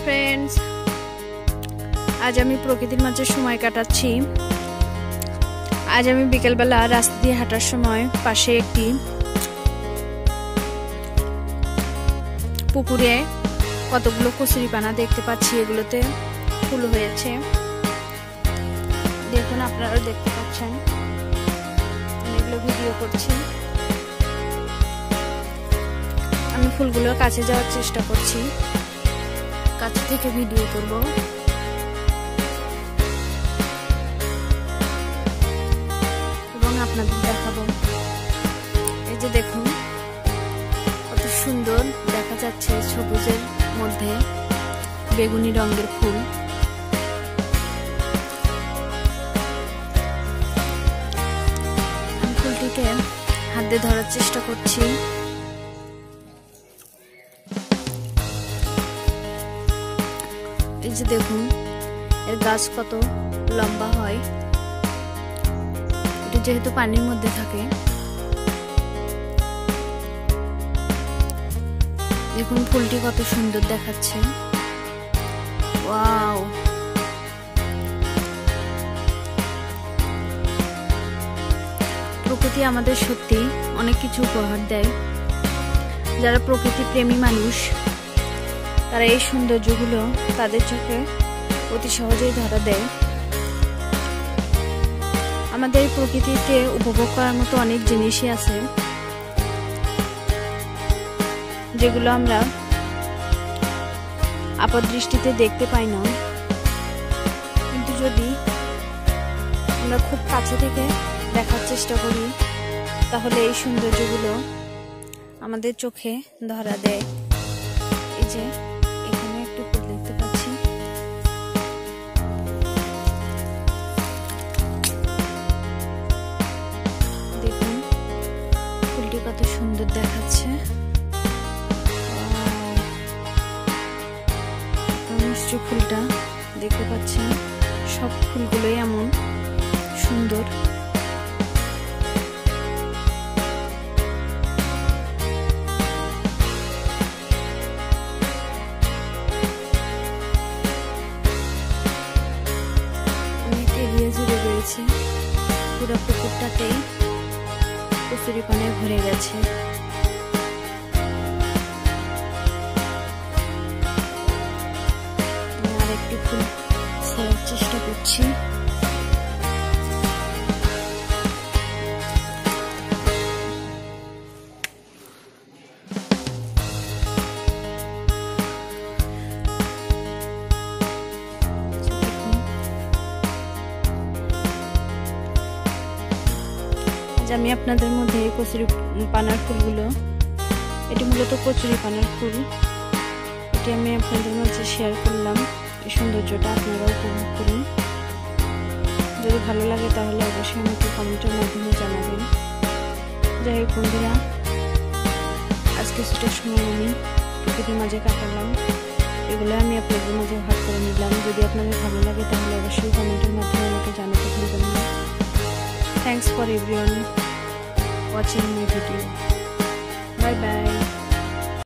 Friends, আজ আমি প্রকৃতির মাঝে সময় কাটাচ্ছি। আজ আমি বিকেলবেলা রাস্তা দিয়ে হাঁটার সময় পাশে একটি পুকুরে কতগুলো কচুরিপানা দেখতে পাচ্ছি। এগুলোতে ফুল হয়েছে, দেখুন আপনারা দেখতে পাচ্ছেন। আমি এগুলো ভিডিও করছি। আমি ফুলগুলোর কাছে যাওয়ার চেষ্টা করছি, কাছে থেকে ভিডিও করব। এবং আপনাদের দেখাবো। এই যে দেখুন কত সুন্দর দেখা যাচ্ছে, সবুজের মধ্যে বেগুনি রঙের ফুল। আমি ফুলটিকে হাত দিয়ে ধরার চেষ্টা করছি। এই যে দেখুন এর গাছ কত লম্বা হয়। এটা যেহেতু পানির মধ্যে থাকে, দেখুন ফুলটি কত সুন্দর দেখাচ্ছে। ওয়াও! প্রকৃতি আমাদের সত্যি অনেক কিছু উপহার দেয়। যারা প্রকৃতি প্রেমী মানুষ, তারা এই সৌন্দর্যগুলো তাদের চোখে অতি সহজেই ধরা দেয়। আমাদের প্রকৃতিতে উপভোগ করার মতো অনেক জিনিসই আছে, যেগুলো আমরা আপাতদৃষ্টিতে দেখতে পাই না, কিন্তু যদি আমরা খুব কাছে থেকে দেখার চেষ্টা করি, তাহলে এই সৌন্দর্যগুলো আমাদের চোখে ধরা দেয়। এই যে এখানে একটু ফুল দেখতে পাচ্ছি। দেখুন ফুলটি কত সুন্দর দেখাচ্ছে। মিষ্টি ফুলটা দেখতে পাচ্ছেন, সব ফুলগুলোই এমন সুন্দর। জুড়ে রয়েছে, পুরো পুকুরটাতেই কচুরিপানায় ভরে গেছে। আর একটি ফুল ছেড়ার চেষ্টা করছি। আমি আপনাদের মধ্যে কচুরিপানার ফুলগুলো, এটি মূলত কচুরিপানার ফুল, এটি আমি আপনাদের মাঝে শেয়ার করলাম। এই সৌন্দর্যটা আপনারা উপভোগ করুন। যদি ভালো লাগে তাহলে অবশ্যই আমাকে কমেন্টের মাধ্যমে জানাবেন। যাই হোক বন্ধুরা, আজ কিছুটা সময় আমি প্রকৃতির মাঝে কাটালাম, এগুলো আমি আপনাদের মাঝে ভাগ করে নিলাম। যদি আপনাদের ভালো লাগে তাহলে অবশ্যই কমেন্টের মাধ্যমে আমাকে জানাতে ভুলবেন না। Thanks for everyone watching my video. Bye bye.